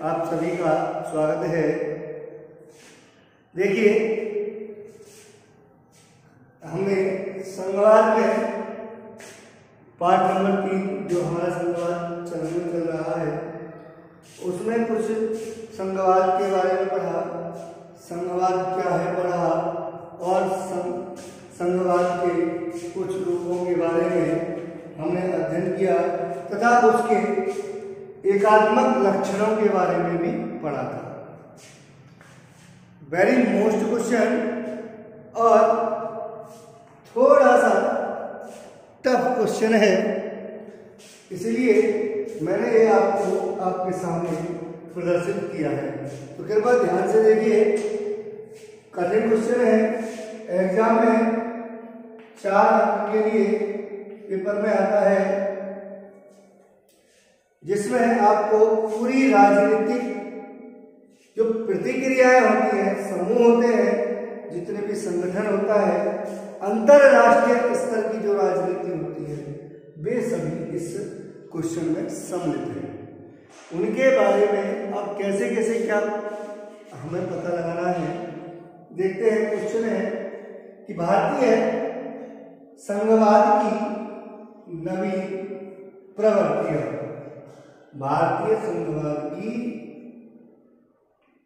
आप सभी का स्वागत है। देखिए, हमने संघवाद में पाठ नंबर 3 जो हमारा संघवाद चल रहा है उसमें कुछ संघवाद के बारे में पढ़ा, संघवाद क्या है पढ़ा और संघवाद के कुछ रूपों के बारे में हमने अध्ययन किया तथा उसके एकात्मक लक्षणों के बारे में भी पढ़ा था। वेरी मोस्ट क्वेश्चन और थोड़ा सा टफ क्वेश्चन है, इसलिए मैंने ये आपको आपके सामने प्रदर्शित किया है। तो कृपया ध्यान से देखिए, कठिन क्वेश्चन है। एग्जाम में 4 अंक के लिए पेपर में आता है, जिसमें आपको पूरी राजनीतिक जो प्रतिक्रियाएं होती हैं, समूह होते हैं, जितने भी संगठन होता है, अंतरराष्ट्रीय स्तर की जो राजनीति होती है, वे सभी इस क्वेश्चन में सम्मिलित हैं। उनके बारे में अब कैसे कैसे क्या हमें पता लगाना है, देखते हैं। क्वेश्चन है कि भारतीय संघवाद की नवीन प्रवृत्तियां, भारतीय संघवाद की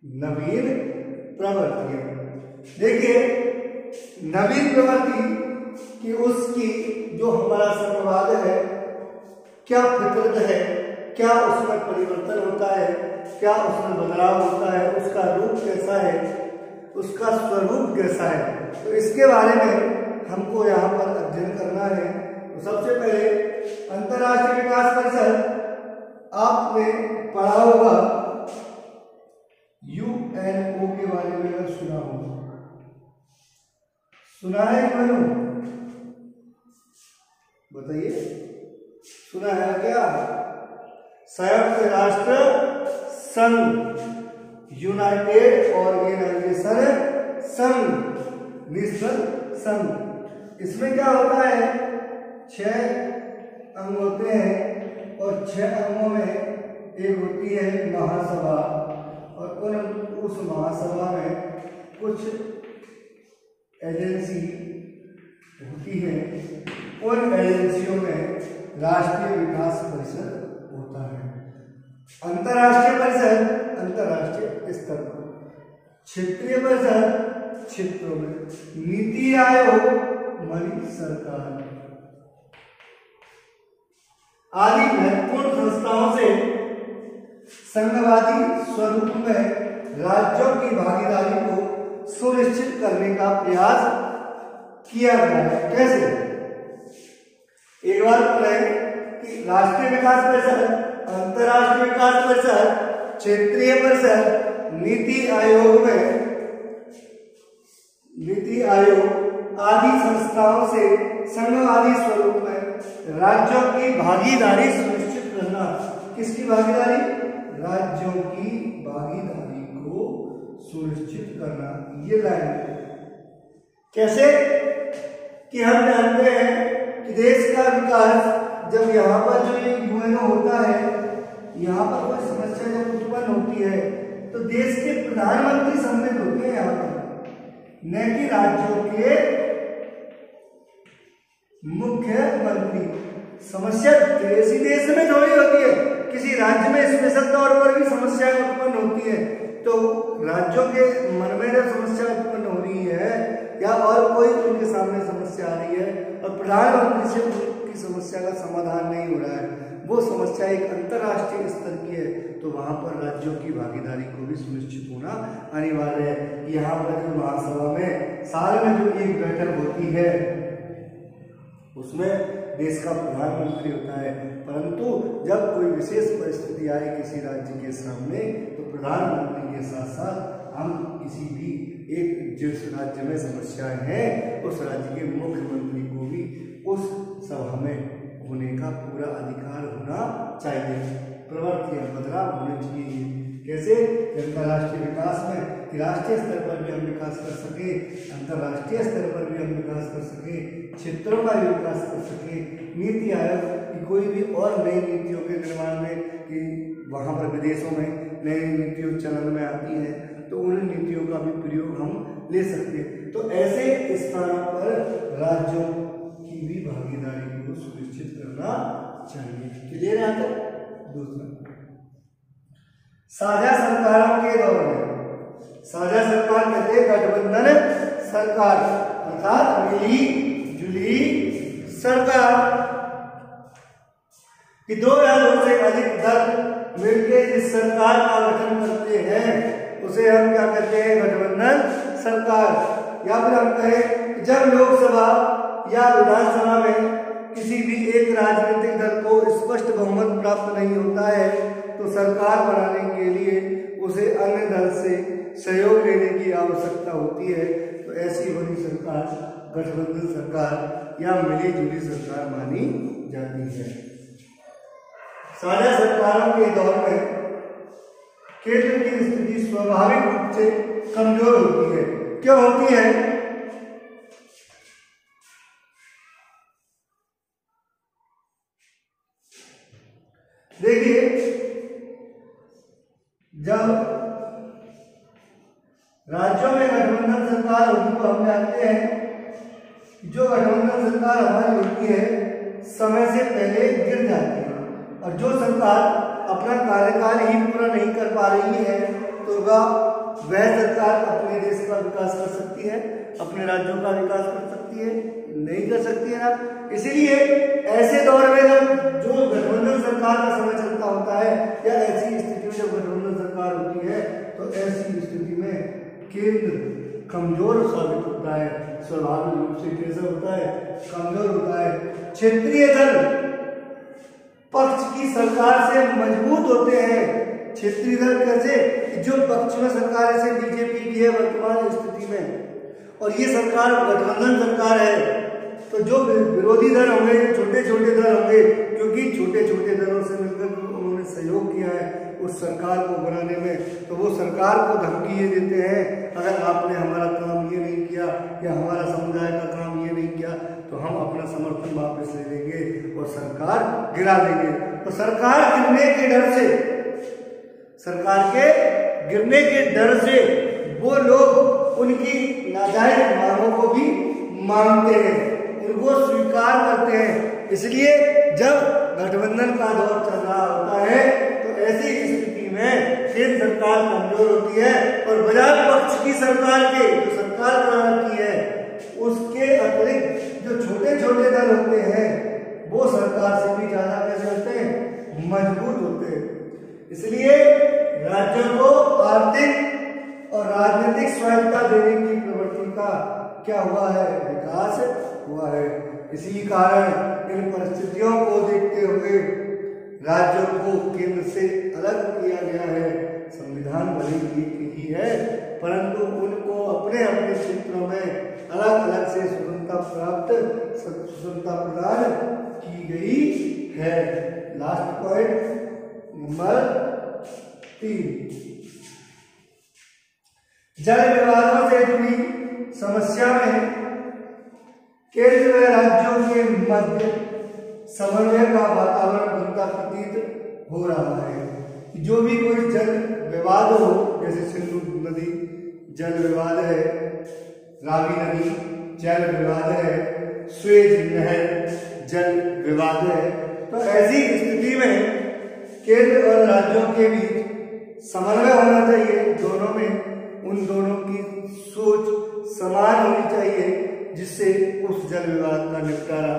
नवीन प्रवृत्तियां। देखिए, नवीन प्रवृत्ति कि उसकी जो हमारा संघवाद है क्या विकृत है, क्या उसमें परिवर्तन होता है, क्या उसमें बदलाव होता है, उसका रूप कैसा है, उसका स्वरूप कैसा है, तो इसके बारे में हमको यहाँ पर अध्ययन करना है। तो सबसे पहले अंतरराष्ट्रीय विकास परिषद आपने पढ़ा होगा, यूएनओ के बारे में अगर सुना होगा, सुना है यूएनओ? बताइए, सुना है क्या? संयुक्त राष्ट्र संघ, यूनाइटेड ऑर्गेनाइजेशन संघ, नेशनल संघ। इसमें क्या होता है, 6 अंग होते हैं और 6 अंगों में एक होती है महासभा, और उस महासभा में कुछ एजेंसी होती है, उन एजेंसियों में राष्ट्रीय विकास परिषद होता है। अंतरराष्ट्रीय परिषद अंतरराष्ट्रीय स्तर पर, क्षेत्रीय परिषद क्षेत्रों में, नीति आयोग मानी सरकार आदि महत्वपूर्ण संस्थाओं से संघवादी स्वरूप में राज्यों की भागीदारी को सुनिश्चित करने का प्रयास किया गया है। कैसे? एक बार पढ़ें कि राष्ट्रीय विकास परिषद, अंतरराष्ट्रीय विकास परिषद, क्षेत्रीय परिषद, नीति आयोग आदि संस्थाओं से संघवादी स्वरूप में राज्यों की भागीदारी सुनिश्चित करना। किसकी भागीदारी? राज्यों की भागीदारी को सुनिश्चित करना। ये लाइन कैसे कि हम जानते हैं कि देश का विकास जब यहाँ पर जो ये यूएनओ होता है, यहाँ पर कोई समस्या जब उत्पन्न होती है तो देश के प्रधानमंत्री सम्मिलित होते हैं यहाँ पर, न कि राज्यों के मुख्यमंत्री। समस्या किसी देश में थोड़ी होती है, किसी राज्य में स्पेशल तौर पर भी समस्या उत्पन्न होती है, तो राज्यों के मन में जब समस्या उत्पन्न हो रही है या और कोई उनके सामने समस्या आ रही है और प्रधानमंत्री से उनकी समस्या का समाधान नहीं हो रहा है, वो समस्या एक अंतरराष्ट्रीय स्तर की है, तो वहां पर राज्यों की भागीदारी को भी सुनिश्चित होना अनिवार्य है। यहाँ पर जो महासभा में साल में जो एक बैठक होती है उसमें देश का प्रधानमंत्री होता है, परंतु जब कोई विशेष परिस्थिति आए किसी राज्य के सामने तो प्रधानमंत्री के साथ साथ हम किसी भी एक जिस राज्य में समस्याएं हैं उस राज्य के मुख्यमंत्री को भी उस सभा में होने का पूरा अधिकार होना चाहिए। प्रवृत्तियां बदलाव होने चाहिए। कैसे? अंतरराष्ट्रीय विकास में कि राष्ट्रीय स्तर पर भी हम विकास कर सके, अंतरराष्ट्रीय स्तर पर भी हम विकास कर सके, क्षेत्रों का भी विकास कर सके। नीति आयोग की कोई भी और नई नीतियों के निर्माण में कि वहाँ पर विदेशों में नई नीतियों चलन में आती हैं, तो उन नीतियों का भी प्रयोग हम ले सकते हैं। तो ऐसे स्थानों पर राज्यों की भी भागीदारी को सुनिश्चित करना चाहिए। क्लियर है? दूसरा, साझा सरकारों के दौर में, साझा सरकार कहते हैं गठबंधन सरकार अर्थात मिली जुली सरकार कि दो या दो से अधिक दल मिलकर जिस सरकार का गठन करते हैं उसे हम क्या कहते हैं? गठबंधन सरकार। या फिर हम कहें जब लोकसभा या विधानसभा में किसी भी एक राजनीतिक दल को स्पष्ट बहुमत प्राप्त नहीं होता है तो सरकार बनाने के लिए उसे अन्य दल से सहयोग लेने की आवश्यकता होती है, तो ऐसी बड़ी सरकार गठबंधन सरकार या मिली जुली सरकार मानी जाती है। साझा सरकारों के दौर में केंद्र की स्थिति स्वाभाविक रूप से कमजोर होती है। क्यों होती है? देखिए, जब राज्यों में गठबंधन सरकार होगी तो हम जानते हैं जो गठबंधन सरकार हमारी होती है समय से पहले गिर जाती है, और जो सरकार अपना कार्यकाल ही पूरा नहीं कर पा रही है तो वह सरकार अपने देश का विकास कर सकती है, अपने राज्यों का विकास कर सकती है? नहीं कर सकती है ना। इसीलिए ऐसे दौर में जब जो गठबंधन सरकार का समय चलता होता है या ऐसी स्थिति में जब गठबंधन सरकार होती है तो ऐसी स्थिति में केंद्र कमजोर साबित होता है। स्वाभाविक रूप से कैसा होता है? कमजोर होता है। क्षेत्रीय दल पक्ष की सरकार से मजबूत होते हैं। क्षेत्रीय दल कैसे? जो पक्ष में सरकार ऐसे बीजेपी की है वर्तमान स्थिति में, और ये सरकार गठबंधन सरकार है, तो जो विरोधी दल होंगे, छोटे छोटे दल होंगे, क्योंकि छोटे छोटे दलों से मिलकर उन्होंने सहयोग किया है उस सरकार को बनाने में, तो वो सरकार को धमकी ये देते हैं अगर आपने हमारा काम ये नहीं किया या हमारा समुदाय का काम ये नहीं किया तो हम अपना समर्थन वापस ले लेंगे और सरकार गिरा देंगे। तो सरकार गिरने के डर से, सरकार के गिरने के डर से वो लोग उनकी नाजायज मांगों को भी मानते हैं, उनको स्वीकार करते हैं। इसलिए जब गठबंधन का दौर चल रहा होता है तो ऐसी स्थिति में केंद्र सरकार कमजोर होती है और बजाय पक्ष की सरकार के जो सरकार बना रखी है उसके अतिरिक्त जो छोटे छोटे दल होते हैं वो सरकार से भी ज्यादा कैसे होते हैं? मजबूत होते हैं। इसलिए राज्यों को आर्थिक और राजनीतिक स्वायत्तता देने की प्रवृत्ति का क्या हुआ है? विकास हुआ है। इसी कारण इन परिस्थितियों को देखते हुए राज्यों को केंद्र से अलग किया गया है। संविधान भले ही है परंतु उनको अपने अपने क्षेत्रों में अलग अलग से स्वतंत्रता प्रदान की गई है। लास्ट पॉइंट नंबर 3, जल विवादों से जुड़ी समस्या में केंद्र व राज्यों के मध्य समन्वय का वातावरण बनता प्रतीत हो रहा है। जो भी कोई जल विवाद हो, जैसे सिंधु नदी जल विवाद है, रावी नदी जल विवाद है, स्वेज नहर जल विवाद है, तो ऐसी स्थिति में केंद्र और राज्यों के बीच समन्वय होना चाहिए। दोनों में उन दोनों की सोच समान होनी चाहिए जिससे उस जल विवाद का निपटारा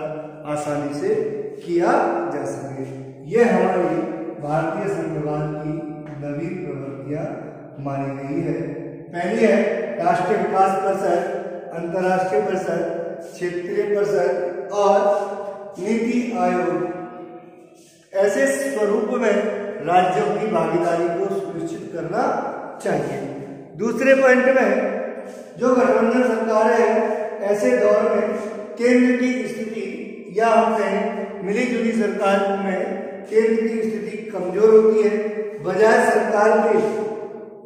आसानी से किया जा सके। यह हमारी भारतीय संविधान की नवीन प्रवृत्तियां मानी गई है। पहली है राष्ट्रीय विकास परिषद, अंतर्राष्ट्रीय परिषद, क्षेत्रीय परिषद और नीति आयोग। ऐसे स्वरूप में राज्यों की भागीदारी को सुनिश्चित करना चाहिए। दूसरे पॉइंट में जो गठबंधन सरकार है ऐसे दौर में केंद्र की स्थिति या हम कहें मिली जुली सरकार में केंद्र की स्थिति कमजोर होती है। बजाय सरकार के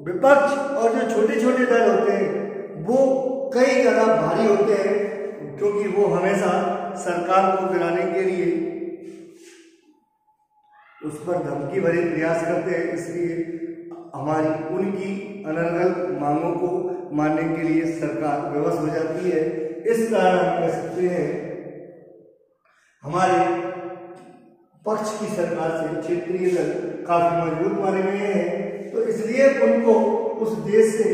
विपक्ष और जो छोटे छोटे दल होते हैं वो कई ज्यादा भारी होते हैं, क्योंकि वो हमेशा सरकार को गिराने के लिए उस पर धमकी भरे प्रयास करते हैं। इसलिए हमारी उनकी अनर्गल मांगों को मानने के लिए सरकार विवश हो जाती है। इस कारण हम कह सकते हैं हमारे पक्ष की सरकार से क्षेत्रीय दल काफी मजबूत माने गए हैं। तो इसलिए उनको उस देश से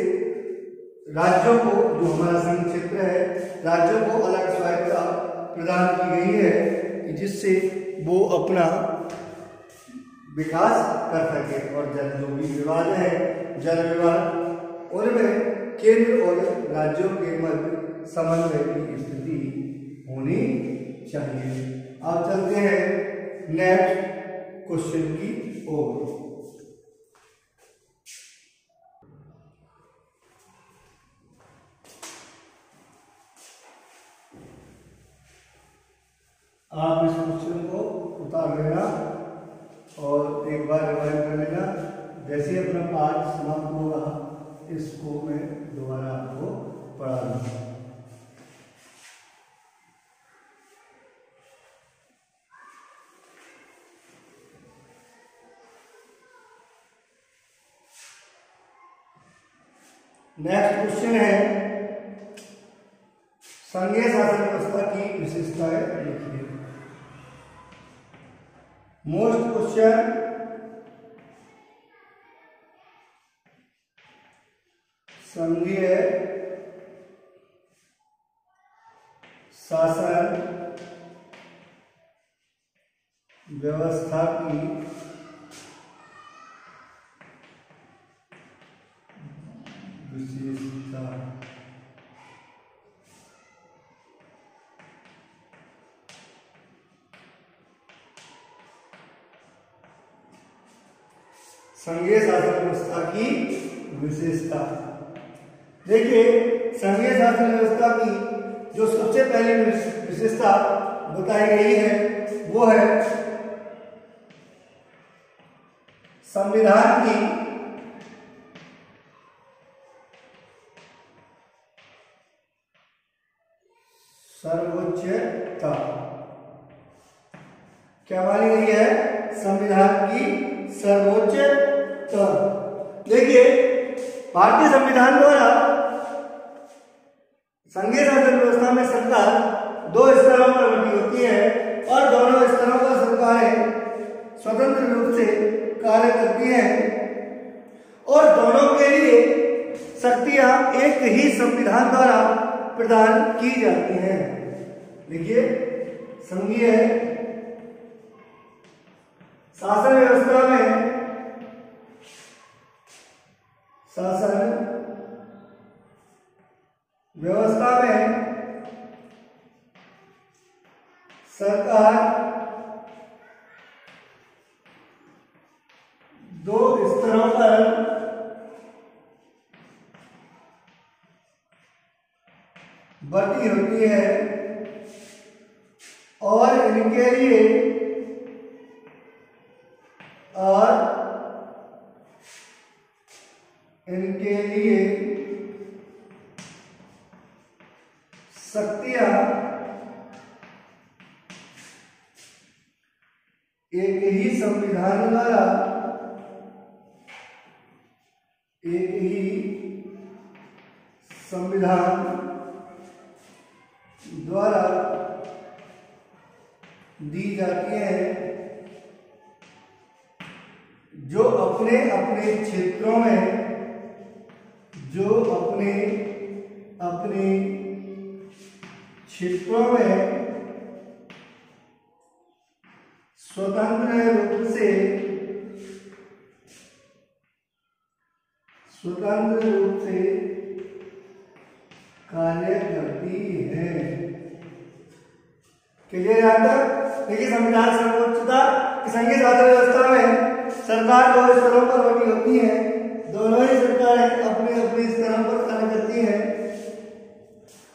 राज्यों को, जो हमारा संघ क्षेत्र है, राज्यों को अलग स्वायत्तता प्रदान की गई है कि जिससे वो अपना विकास कर सके। और जो भी विवाद है, जल विवाद, उनमें केंद्र और राज्यों के मध्य समन्वय की स्थिति होनी चाहिए। अब चलते हैं नेक्स्ट क्वेश्चन की ओर। आप इस क्वेश्चन को उतार लेना और एक बार रिवाइज कर लेना। जैसे अपना पाठ समाप्त होगा इसको मैं दोबारा आपको पढ़ा दूंगा। नेक्स्ट क्वेश्चन है संघीय शासन व्यवस्था की विशेषताएं लिखिए। मोस्ट क्वेश्चन संघीय शासन व्यवस्था की विशेषता। संघीय शासन व्यवस्था की विशेषता। देखिए, संघीय शासन व्यवस्था की जो सबसे पहली विशेषता बताई गई है वो है संविधान की सर्वोच्चता। क्या मानी गई है? संविधान की सर्वोच्चता। देखिए, भारतीय संविधान द्वारा संघीय शासन व्यवस्था में सरकार दो स्तरों पर बटी होती है और दोनों स्तरों पर सरकारें स्वतंत्र रूप से कार्य करती हैं और दोनों के लिए शक्तियां एक ही संविधान द्वारा प्रदान की जाती हैं। देखिए, संघीय शासन व्यवस्था में सरकार दो स्तरों पर बटी होती है और इनके लिए शक्तियां एक ही संविधान द्वारा दी जाती है, जो अपने अपने क्षेत्रों में स्वतंत्र रूप से कार्य करती है। क्लियर यहां तक? देखिए, संविधान सर्वोच्चता की संघीय शासन व्यवस्था में सरकार दो स्तरों पर बटी होती है, दोनों ही सरकारें अपने अपने स्तरों पर कार्य करती हैं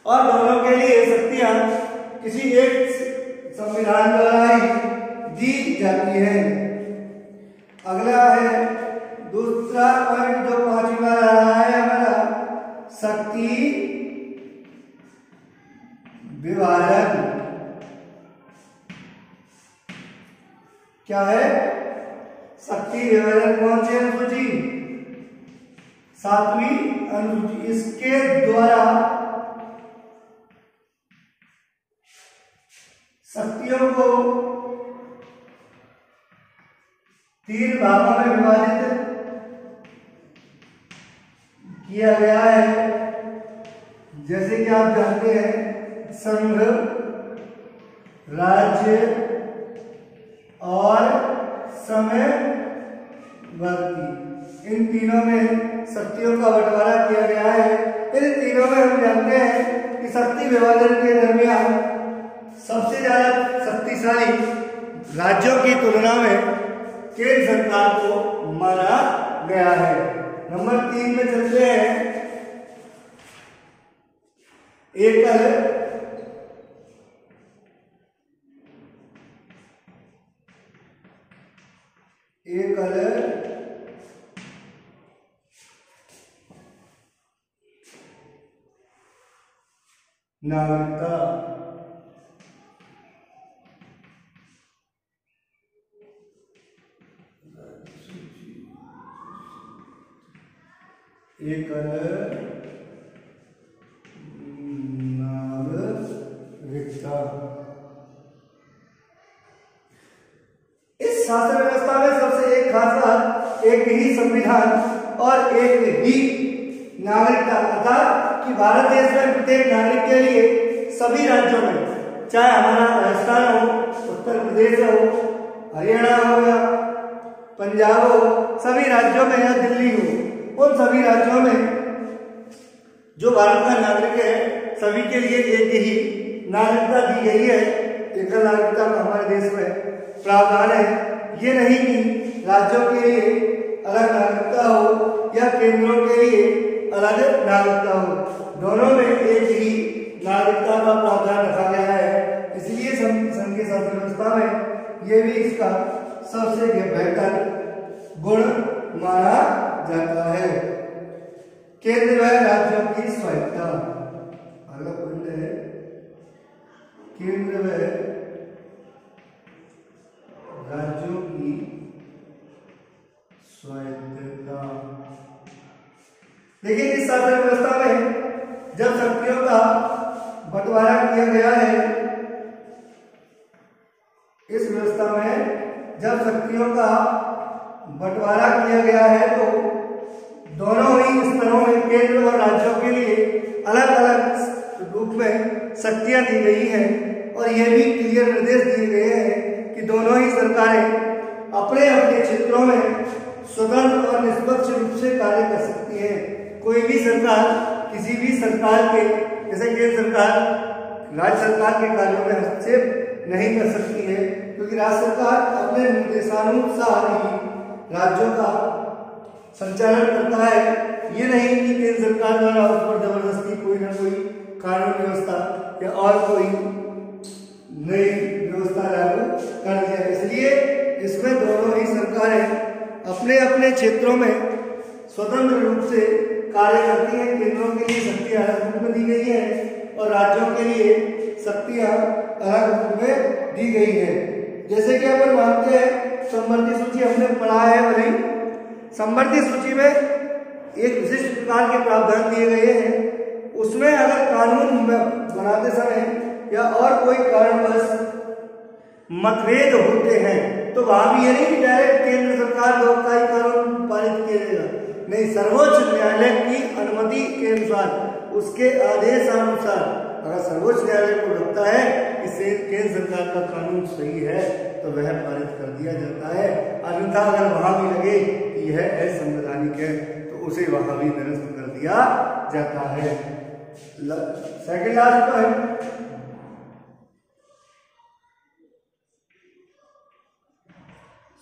और दोनों के लिए शक्तियां किसी एक संविधान द्वारा ही दी जाती है। अगला है दूसरा पॉइंट जो 5वां रहा है हमारा, शक्ति विभाजन। क्या है? शक्ति विभाजन कौन सी अनुसूची? 7वीं अनुसूची, इसके द्वारा शक्तियों को 3 भागों में विभाजित किया गया है। जैसे कि आप जानते हैं, संघ, राज्य और समवर्ती, इन तीनों में शक्तियों का बंटवारा किया गया है। इन तीनों में हम जानते हैं कि शक्ति विभाजन के दरमियान सबसे ज्यादा शक्तिशाली राज्यों की तुलना में केंद्र सरकार को माना गया है। नंबर 3 में चलते हैं। एकल नागरिकता, एकल नागरिकता। इस शासन व्यवस्था में सबसे एक खास बात, एक ही संविधान और एक ही नागरिकता, अर्थात कि भारत देश में प्रत्येक नागरिक के लिए सभी राज्यों में, चाहे हमारा राजस्थान हो, उत्तर प्रदेश हो, हरियाणा हो या पंजाब हो, सभी राज्यों में या दिल्ली हो, उन सभी राज्यों में जो भारत का नागरिक है सभी के लिए एक ही नागरिकता दी गई है। एकल नागरिकता का हमारे देश में प्रावधान है। ये नहीं कि राज्यों के लिए अलग नागरिकता हो या केंद्रों के लिए अलग नागरिकता हो, दोनों में एक ही नागरिकता का प्रावधान रखा गया है। इसलिए संघ की शासन व्यवस्था में ये भी इसका सबसे बेहतर गुण माना जाता है। केंद्र व राज्यों की स्वायत्तता। अगला पॉइंट है केंद्र व राज्यों की स्वायत्तता। देखिए, इस शासन व्यवस्था में जब शक्तियों का बंटवारा किया गया है, इस व्यवस्था में जब शक्तियों का बंटवारा किया गया है तो दोनों ही स्तरों में केंद्र और राज्यों के लिए अलग अलग रूप में शक्तियां दी गई हैं और यह भी क्लियर निर्देश दिए गए हैं कि दोनों ही सरकारें अपने अपने क्षेत्रों में स्वतंत्र और निष्पक्ष रूप से कार्य कर सकती है। कोई भी सरकार किसी भी सरकार के, जैसे केंद्र सरकार राज्य सरकार के कार्यों में हस्तक्षेप नहीं कर सकती है, क्योंकि राज्य सरकार अपने निर्देशानुसार ही राज्यों का संचालन करता है। ये नहीं कि केंद्र सरकार द्वारा उस पर जबरदस्ती कोई ना कोई कानून व्यवस्था या और कोई नई व्यवस्था लागू कर दिया। इसलिए इसमें दोनों ही सरकारें अपने अपने क्षेत्रों में स्वतंत्र रूप से कार्य करती हैं। केंद्रों के लिए शक्तियां अलग रूप में दी गई है और राज्यों के लिए शक्तियां अलग रूप में दी गई है। जैसे कि अपन मानते हैं समवर्ती सूची हमने पढ़ा है, वही समवर्ती सूची में एक विशिष्ट प्रकार के प्रावधान दिए गए हैं। उसमें अगर कानून बनाते समय या और कोई कारणवश मतभेद होते हैं तो वहां भी ये नहीं कि डायरेक्ट केंद्र सरकार लोकतांत्रिक कानून पारित किया जाएगा, नहीं, सर्वोच्च न्यायालय की अनुमति के अनुसार, उसके आदेशानुसार अगर सर्वोच्च न्यायालय को लगता है कि केंद्र सरकार का कानून सही है तो वह पारित कर दिया जाता है। अन्यथा अगर वहां भी लगे कि यह असंवैधानिक है तो उसे वहां भी निरस्त कर दिया जाता है। सेकंड लास्ट पॉइंट,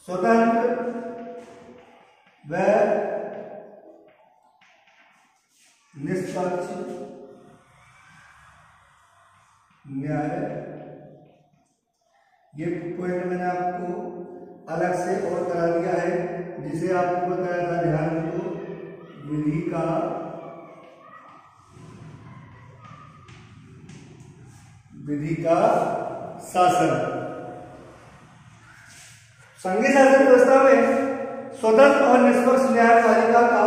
स्वतंत्र व निष्पक्ष न्याय। ये पॉइंट मैंने आपको अलग से और करा दिया है, जिसे आपको बताया था, ध्यान दो, विधि का शासन। संघीय शासन व्यवस्था में स्वतंत्र और निष्पक्ष न्यायपालिका का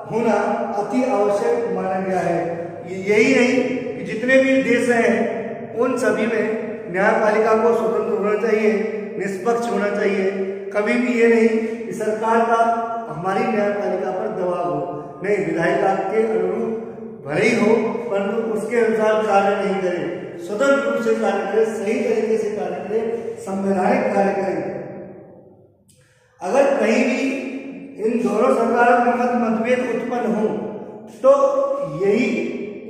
होना अति आवश्यक माना गया है। यही नहीं कि जितने भी देश हैं उन सभी में न्यायपालिका को स्वतंत्र होना चाहिए, निष्पक्ष होना चाहिए। कभी भी ये नहीं कि सरकार का हमारी न्यायपालिका पर दबाव हो, नहीं, विधायक आयोग के अनुरूप भले ही हो परंतु उसके अनुसार कार्य नहीं करे, स्वतंत्र रूप से कार्य करे, सही तरीके से कार्य करे, संवैधानिक कार्य करे। अगर कहीं भी इन दोनों सरकारों के मध्य मतभेद उत्पन्न हो तो यही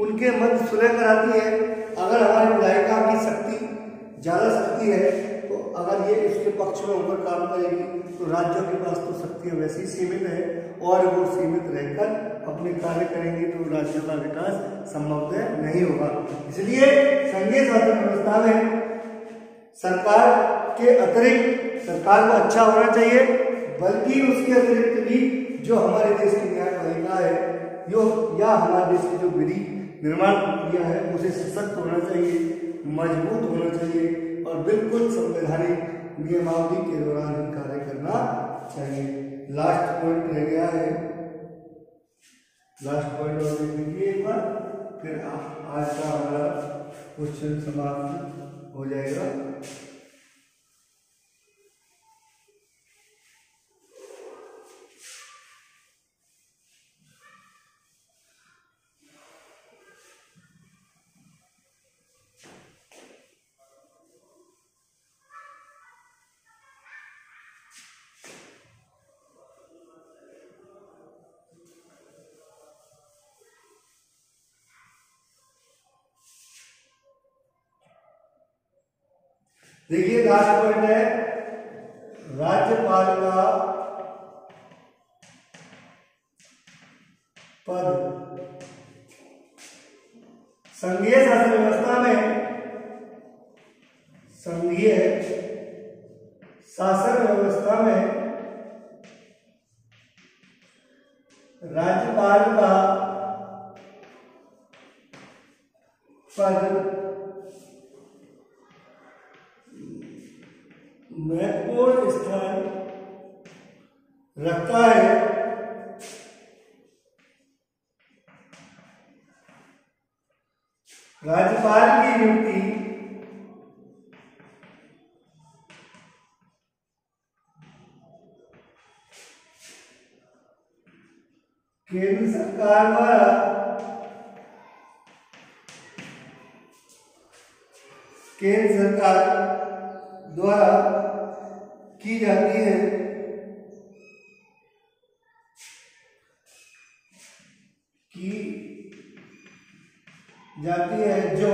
उनके मध्य सुलह कराती है। अगर हमारी विधायिका की शक्ति ज्यादा शक्ति है तो अगर ये इसके पक्ष में होकर काम करेगी तो राज्यों के पास तो शक्तियां वैसे ही सीमित है और वो सीमित रहकर अपने कार्य करेंगे तो राज्यों का विकास संभवतः नहीं होगा। इसलिए संघीय शासन व्यवस्था में सरकार के अतिरिक्त सरकार को अच्छा होना चाहिए, बल्कि उसके अतिरिक्त भी जो हमारे देश की न्यायपालिका है यो या हमारे देश की जो विधि निर्माण प्रक्रिया है उसे सशक्त होना चाहिए, मजबूत होना चाहिए और बिल्कुल संवैधानिक नियमावली के दौरान ही कार्य करना चाहिए। लास्ट पॉइंट रह गया है, लास्ट पॉइंट और देख लीजिए एक बार, फिर आज का हमारा क्वेश्चन समाप्त हो जाएगा। देखिए लास्ट पॉइंट है, राज्यपाल का पद संघीय शासन व्यवस्था में, संघीय शासन व्यवस्था में राज्यपाल का पद महत्वपूर्ण स्थान रखता है। राज्यपाल की नियुक्ति केंद्र सरकार द्वारा की जाती है। जो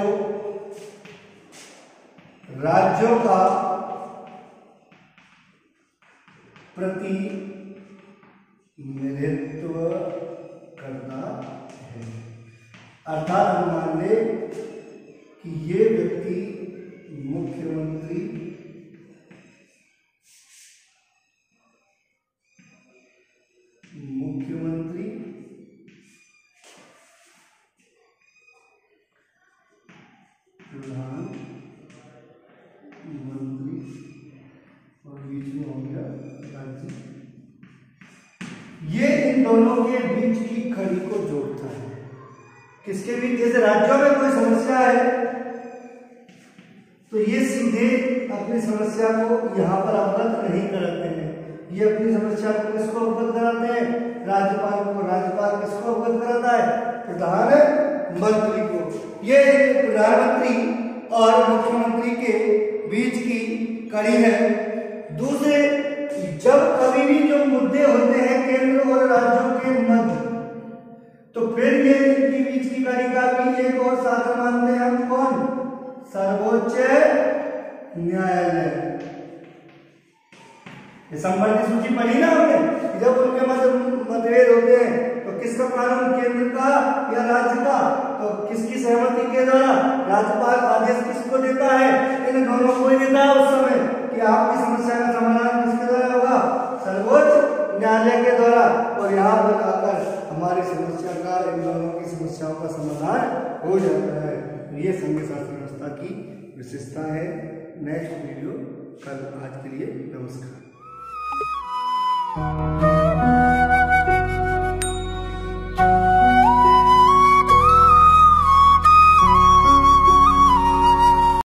राज्यों का प्रतिनिधित्व करता है। अर्थात हम मान ले कि ये व्यक्ति मुख्यमंत्री प्रधानमंत्री और बीच में हो गया राज्य, ये इन दोनों के बीच की कड़ी को जोड़ता है। किसके बीच? जैसे राज्यों में कोई समस्या है तो ये सीधे अपनी समस्या को यहाँ पर अवगत नहीं कराते हैं, ये अपनी समस्या को किसको अवगत कराते हैं? राज्यपाल को। राज्यपाल किसको अवगत कराता है? प्रधानमंत्री को। ये प्रधानमंत्री और मुख्यमंत्री के बीच की कड़ी है। दूसरे, जब कभी भी जो मुद्दे होते हैं केंद्र और राज्यों के मध्य, तो फिर ये इनके बीच की कड़ी का भी एक और साधन मानते हैं हम, कौन? सर्वोच्च न्यायालय। ये संबंधित सूची पढ़ी ना हमने, जब उनके मध्य मतभेद होते हैं तो किसका कानून, केंद्र का या राज्य का? तो किसकी सहमति के द्वारा? राज्यपाल आदेश किसको देता है? इन दोनों को ही देता है उस समय कि आपकी समस्या का समाधान किसके द्वारा होगा? सर्वोच्च न्यायालय के द्वारा। और यहाँ पर आकर हमारी समस्या का, इन दोनों की समस्याओं का समाधान हो जाता है। ये संघीय शासन व्यवस्था की विशेषता है। नेक्स्ट वीडियो कल। आज के लिए नमस्कार।